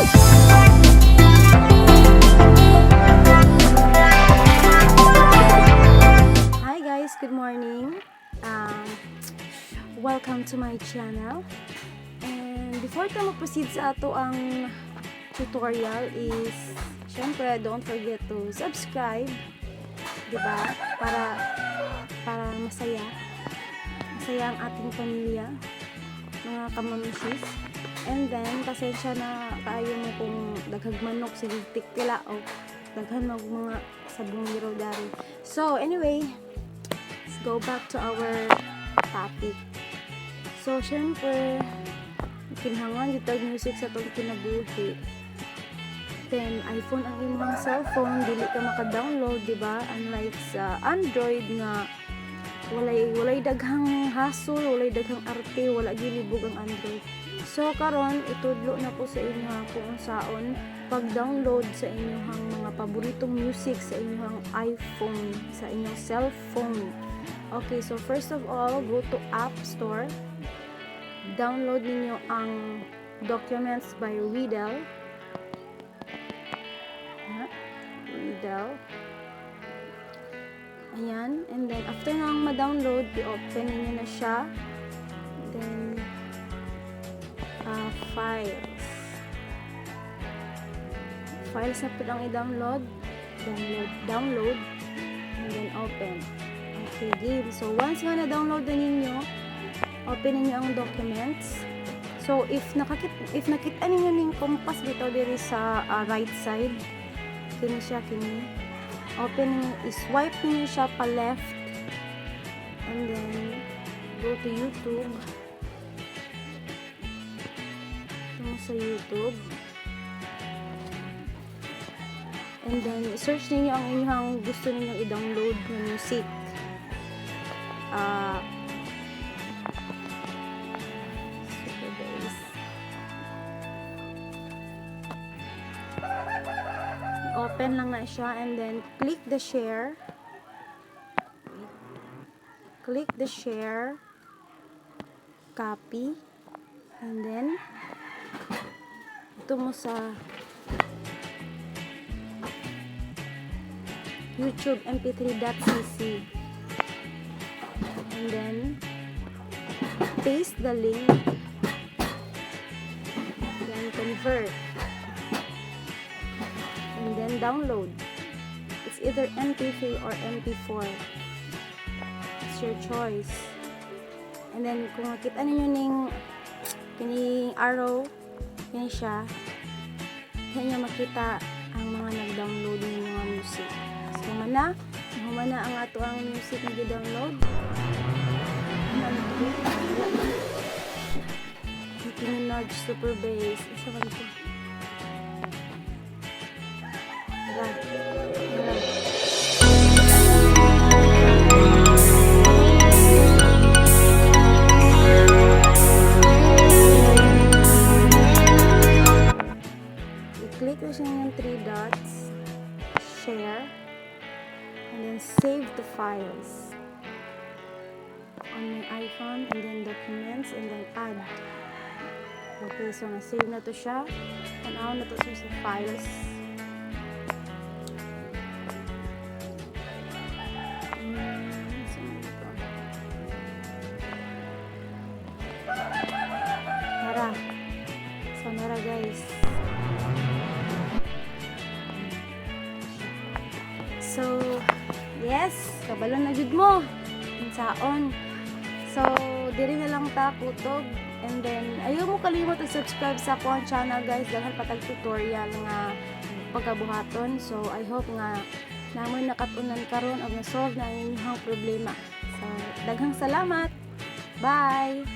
Hi guys, good morning. Welcome to my channel. And before tayo mag-proceed sa ato ang tutorial is, syempre, don't forget to subscribe, diba? Para masaya ang ating pamilya, mga kamamishis. And then, pasensya na kayo mo kung daghag manok, sigigtik tila o daghan mga sabong liro dari. So, anyway, let's go back to our topic. So, syempre, kinhangan yung music sa itong kinabuhi. Then, iPhone ang imong cellphone, dili ka maka-download, diba? Unlike sa Android nga, walay daghang hassle, walay daghang arte, wala gilibog ang Android. So, karon itudlo na po sa inyo kung unsaon pag-download sa inyong mga paboritong music sa inyong iPhone, sa inyong cellphone. Okay, so first of all, go to App Store. Download ninyo ang Documents by Riddle. Riddle. Ayan. And then, after nang ma-download, i-open ninyo na siya. Then, files. Files na po ang i-download. Download. And then, open. Okay, game. So, once nga na-download na ninyo, open ninyo ang documents. So, if nakita ninyo ning compass dito diri sa right side, kini siya, open ninyo, swipe ninyo siya pa left, and then go to YouTube. Ito sa YouTube, and then search ninyo ang inyong gusto ninyong i-download na music. Open lang na siya, and then click the share, copy, and then ito mo sa YouTube mp3.cc, and then paste the link, then convert, and then download. It's either MP3 or MP4. It's your choice. And then kung makita ninyo kining arrow, yan siya. Yan yung makita ang mga nag-download ng mga music. So humana ang ato ang music na gi-download. Nicki Minaj Super Bass. Isa man ito. I-click na siya yung 3 dots, share, and then save the files on my iPhone, and then documents, and then add. Okay, so na-save na to siya, and now na to sa files. Nara guys. So, yes, kabalo na jud mo. Insaon. So, diri na lang ta kutog. And then, ayaw mo kalimot mag-subscribe sa akong channel guys. Dahil patag tutorial nga pagkabuhaton. So, I hope nga namoy nakatunan karon og na-solve na ang inyong problema. So, daghang salamat. Bye!